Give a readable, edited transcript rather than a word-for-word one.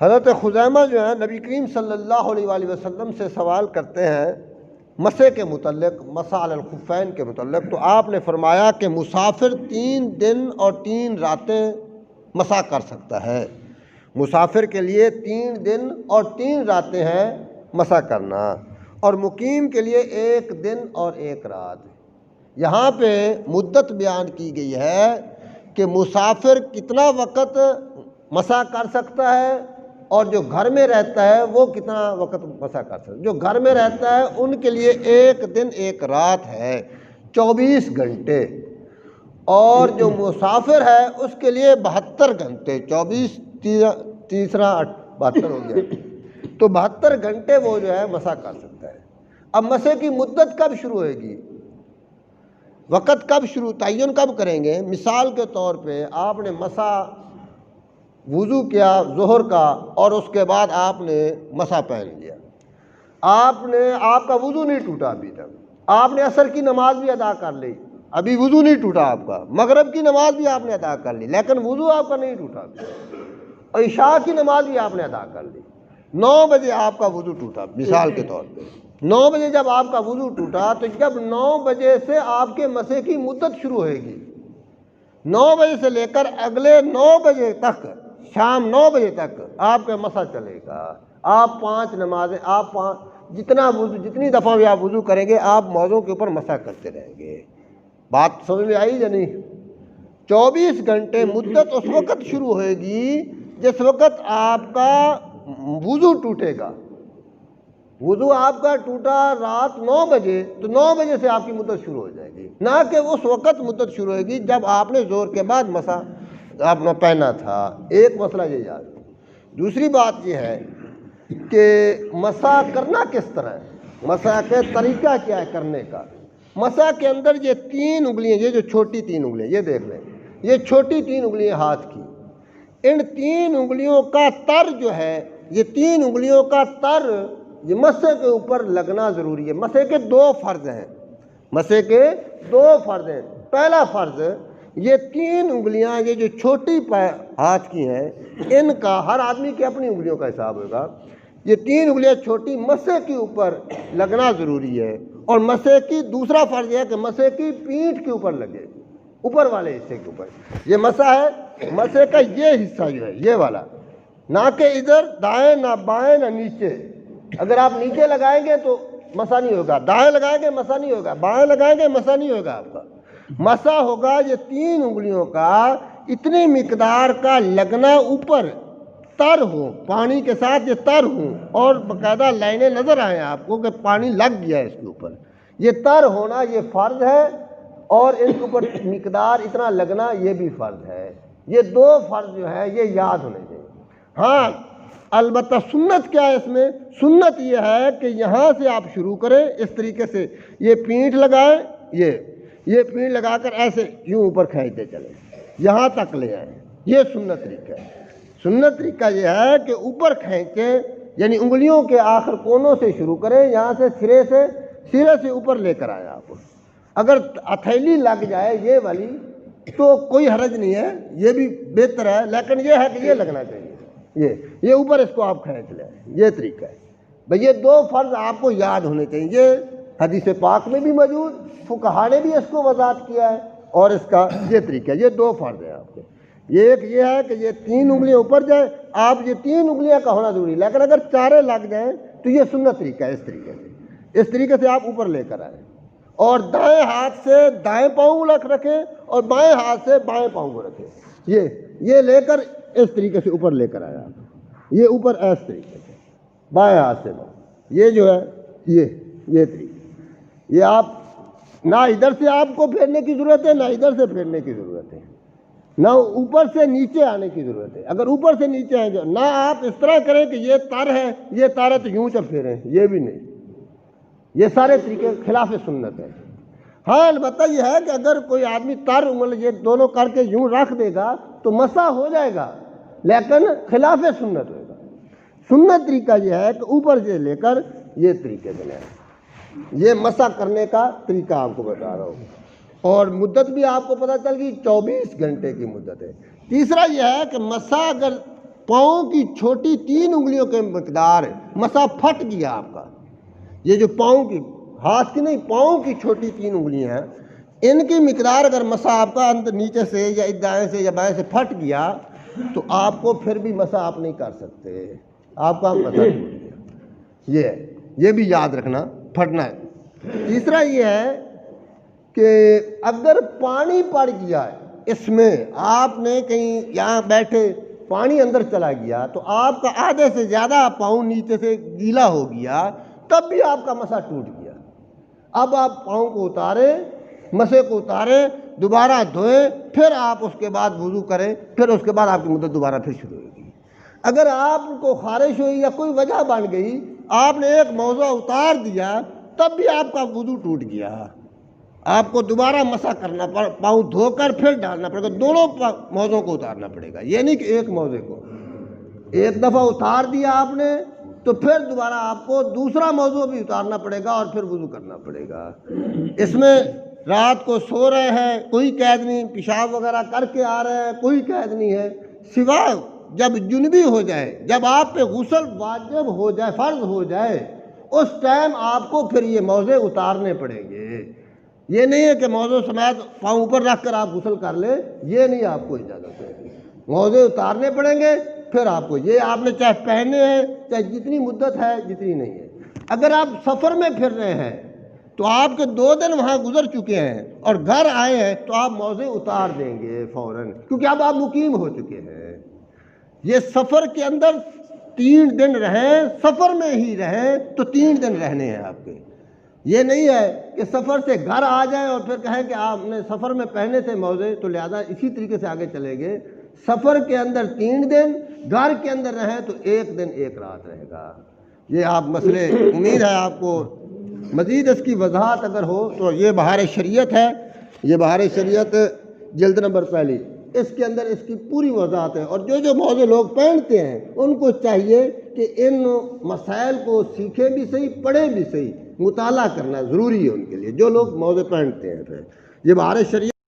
حضرت خزیمہ جو ہے نبی کریم صلی اللہ علیہ وآلہ وسلم سے سوال کرتے ہیں مسح کے متعلق، مسح علی الخفین کے متعلق، تو آپ نے فرمایا کہ مسافر 3 دن اور 3 راتیں مسح کر سکتا ہے۔ مسافر کے لیے 3 دن اور 3 راتیں ہیں مسح کرنا، اور مقیم کے لیے 1 دن اور 1 رات۔ یہاں پہ مدت بیان کی گئی ہے کہ مسافر کتنا وقت مسح کر سکتا ہے، اور جو گھر میں رہتا ہے وہ کتنا وقت مسح کر سکتا ہے۔ جو گھر میں رہتا ہے ان کے لیے 1 دن 1 رات ہے، 24 گھنٹے، اور جو مسافر ہے اس کے لیے 72 گھنٹے، 24 تیسرا 72 ہو گیا، تو 72 گھنٹے وہ جو ہے مسح کر سکتا ہے۔ اب مسح کی مدت کب شروع ہوئے گی، وقت کب شروع، تعین کب کریں گے؟ مثال کے طور پہ آپ نے مسح وضو کیا ظہر کا، اور اس کے بعد آپ نے مسح پہن لیا، آپ کا وضو نہیں ٹوٹا ابھی تک، آپ نے عصر کی نماز بھی ادا کر لی، ابھی وضو نہیں ٹوٹا آپ کا، مغرب کی نماز بھی آپ نے ادا کر لی لیکن وضو آپ کا نہیں ٹوٹا، اور عشاء کی نماز بھی آپ نے ادا کر لی۔ 9 بجے آپ کا وضو ٹوٹا، مثال کے طور پہ 9 بجے جب آپ کا وضو ٹوٹا، تو جب 9 بجے سے آپ کے مسح کی مدت شروع ہوئے گی، 9 بجے سے لے کر اگلے 9 بجے تک، شام 9 بجے تک آپ کا مسح چلے گا۔ آپ 5 نمازیں، جتنی دفعہ بھی آپ وضو کریں گے، آپ موضوع کے اوپر مسح کرتے رہیں گے۔ بات سمجھ میں آئی یا نہیں؟ 24 گھنٹے مدت اس وقت شروع ہوئے گی جس وقت آپ کا وضو ٹوٹے گا۔ وضو آپ کا ٹوٹا رات 9 بجے، تو 9 بجے سے آپ کی مدت شروع ہو جائے گی، نہ کہ اس وقت مدت شروع ہوئے گی جب آپ نے زور کے بعد مسح آپ نے پہنا تھا۔ ایک مسئلہ یہ یاد ہے۔ دوسری بات یہ ہے کہ مسح کرنا کس طرح ہے، مسح کے طریقہ کیا ہے کرنے کا۔ مسح کے اندر یہ 3 انگلیاں، یہ جو چھوٹی 3 انگلیاں، یہ دیکھ لیں، یہ چھوٹی 3 انگلیاں ہاتھ کی، ان 3 انگلیوں کا تر جو ہے، یہ 3 انگلیوں کا تر یہ مسح کے اوپر لگنا ضروری ہے۔ مسح کے 2 فرض ہیں، مسح کے 2 فرض ہیں۔ پہلا فرض، یہ 3 انگلیاں، یہ جو چھوٹی ہاتھ کی ہیں، ان کا ہر آدمی کی اپنی انگلیوں کا حساب ہوگا، یہ 3 انگلیاں چھوٹی مسح کے اوپر لگنا ضروری ہے۔ اور مسح کی دوسرا فرض یہ ہے کہ مسح کی پیٹھ کے اوپر لگے، اوپر والے حصے کے اوپر۔ یہ مسح ہے، مسح کا یہ حصہ جو ہے، یہ والا، نہ کہ ادھر دائیں نہ بائیں نہ نیچے۔ اگر آپ نیچے لگائیں گے تو مسح نہیں ہوگا، دائیں لگائیں گے مسح نہیں ہوگا، بائیں لگائیں گے مسح نہیں ہوگا آپ کا۔ مسح ہوگا یہ 3 انگلیوں کا اتنی مقدار کا لگنا، اوپر تر ہو، پانی کے ساتھ یہ تر ہوں، اور باقاعدہ لائنیں نظر آئیں آپ کو کہ پانی لگ گیا ہے اس کے اوپر، یہ تر ہونا یہ فرض ہے، اور اس کے اوپر مقدار اتنا لگنا یہ بھی فرض ہے۔ یہ 2 فرض جو ہے یہ یاد ہونے چاہیے۔ ہاں البتہ سنت کیا ہے اس میں؟ سنت یہ ہے کہ یہاں سے آپ شروع کریں، اس طریقے سے یہ پیٹھ لگائیں، یہ پیٹھ لگا کر ایسے یوں اوپر کھینچتے چلیں، یہاں تک لے آئیں، یہ سنت طریقہ ہے۔ سنت طریقہ یہ ہے کہ اوپر کھینچیں، یعنی انگلیوں کے آخر کونوں سے شروع کریں، یہاں سے سرے سے اوپر لے کر آئیں آپ۔ اگر ہتھیلی لگ جائے یہ والی تو کوئی حرج نہیں ہے، یہ بھی بہتر ہے، لیکن یہ ہے کہ یہ لگنا چاہیے، یہ اوپر اس کو آپ کھینچ لیں، یہ طریقہ ہے بھئی۔ یہ 2 فرض آپ کو یاد ہونے چاہیے، یہ حدیث پاک میں بھی موجود، فقہا نے بھی اس کو وضاحت کیا ہے، اور اس کا یہ طریقہ ہے۔ یہ 2 فرض ہیں آپ کے، ایک یہ ہے کہ یہ 3 انگلیاں اوپر جائیں، آپ یہ 3 انگلیاں کا ہونا ضروری، لیکن اگر 4 لگ جائیں تو یہ سنت طریقہ ہے۔ اس طریقے سے آپ اوپر لے کر آئیں، اور دائیں ہاتھ سے دائیں پاؤں رکھیں، اور بائیں ہاتھ سے بائیں پاؤں کو رکھیں، یہ لے کر اس طریقے سے اوپر لے کر آیا آپ، یہ اوپر اس طریقے سے بائیں ہاتھ سے یہ جو ہے یہ طریقہ، یہ آپ نہ ادھر سے آپ کو پھیرنے کی ضرورت ہے، نہ ادھر سے پھیرنے کی ضرورت ہے، نہ اوپر سے نیچے آنے کی ضرورت ہے۔ اگر اوپر سے نیچے آئیں گے، نہ آپ اس طرح کریں کہ یہ تر ہے تو یوں چل پھیریں، یہ بھی نہیں، یہ سارے طریقے خلاف سنت ہے۔ ہاں البتہ یہ ہے کہ اگر کوئی آدمی تر یہ دونوں کر کے یوں رکھ دے گا تو مسح ہو جائے گا، لیکن خلاف سنت ہوگا۔ سنت طریقہ یہ ہے کہ اوپر سے لے کر یہ طریقے سے لیں۔ یہ مسح کرنے کا طریقہ آپ کو بتا رہا ہوں، اور مدت بھی آپ کو پتہ چل گئی، 24 گھنٹے کی مدت ہے۔ تیسرا یہ ہے کہ مسح اگر پاؤں کی چھوٹی 3 انگلیوں کے مقدار مسا پھٹ گیا آپ کا، یہ جو پاؤں کی، ہاتھ کی نہیں، پاؤں کی چھوٹی 3 انگلیاں ہیں، ان کی مقدار اگر مسا آپ کا اندر نیچے سے یا دائیں سے یا بائیں سے پھٹ گیا تو آپ کو پھر بھی مسا آپ نہیں کر سکتے، آپ کا مسا ٹوٹ گیا۔ یہ بھی یاد رکھنا، پھٹنا ہے۔ تیسرا یہ ہے کہ اگر پانی پڑ گیا ہے اس میں، آپ نے کہیں یہاں بیٹھے پانی اندر چلا گیا تو آپ کا آدھے سے زیادہ پاؤں نیچے سے گیلا ہو گیا، تب بھی آپ کا مسا ٹوٹ گیا۔ اب آپ پاؤں کو اتاریں، مسے کو اتاریں، دوبارہ دھوئیں، پھر آپ اس کے بعد وضو کریں، پھر اس کے بعد آپ کی مدت دوبارہ پھر شروع ہوگی۔ اگر آپ کو خارش ہوئی یا کوئی وجہ بن گئی، آپ نے ایک موضوع اتار دیا، تب بھی آپ کا وضو ٹوٹ گیا، آپ کو دوبارہ مسا کرنا پاؤں دھو کر پھر ڈالنا پڑے گا، دونوں موضوع کو اتارنا پڑے گا، یہ نہیں کہ ایک موضوع کو ایک دفعہ اتار دیا آپ نے تو پھر دوبارہ آپ کو دوسرا موضوع بھی اتارنا پڑے گا اور پھر وضو کرنا پڑے گا۔ اس میں رات کو سو رہے ہیں، کوئی قید نہیں، پیشاب وغیرہ کر کے آ رہے ہیں، کوئی قید نہیں ہے، سوائے جب جنبی ہو جائے، جب آپ پہ غسل واجب ہو جائے، فرض ہو جائے، اس ٹائم آپ کو پھر یہ موضوع اتارنے پڑیں گے۔ یہ نہیں ہے کہ موضوع سمیت پاؤں اوپر رکھ کر آپ غسل کر لیں، یہ نہیں آپ کو اجازت ہے، موضوع اتارنے پڑیں گے، پھر آپ کو یہ آپ نے چاہے پہنے ہیں، چاہے جتنی مدت ہے جتنی نہیں ہے۔ اگر آپ سفر میں پھر رہے ہیں تو آپ کے 2 دن وہاں گزر چکے ہیں اور گھر آئے ہیں تو آپ موضوع اتار دیں گے فوراً، کیونکہ اب آپ مقیم ہو چکے ہیں۔ یہ سفر کے اندر 3 دن رہیں، سفر میں ہی رہیں تو 3 دن رہنے ہیں آپ کے۔ یہ نہیں ہے کہ سفر سے گھر آ جائیں اور پھر کہیں کہ آپ نے سفر میں پہنے تھے موضوع، تو لہذا اسی طریقے سے آگے چلیں گے۔ سفر کے اندر 3 دن، گھر کے اندر رہیں تو 1 دن 1 رات رہے گا۔ یہ آپ مسئلے، امید ہے آپ کو مزید اس کی وضاحت اگر ہو تو یہ بہار شریعت ہے، یہ بہار شریعت جلد نمبر 1، اس کے اندر اس کی پوری وضاحت ہے۔ اور جو موضوع لوگ پہنتے ہیں ان کو چاہیے کہ ان مسائل کو سیکھیں بھی صحیح، پڑھیں بھی صحیح، مطالعہ کرنا ضروری ہے ان کے لیے، جو لوگ موضوع پہنتے ہیں۔ پھر یہ بہار شریعت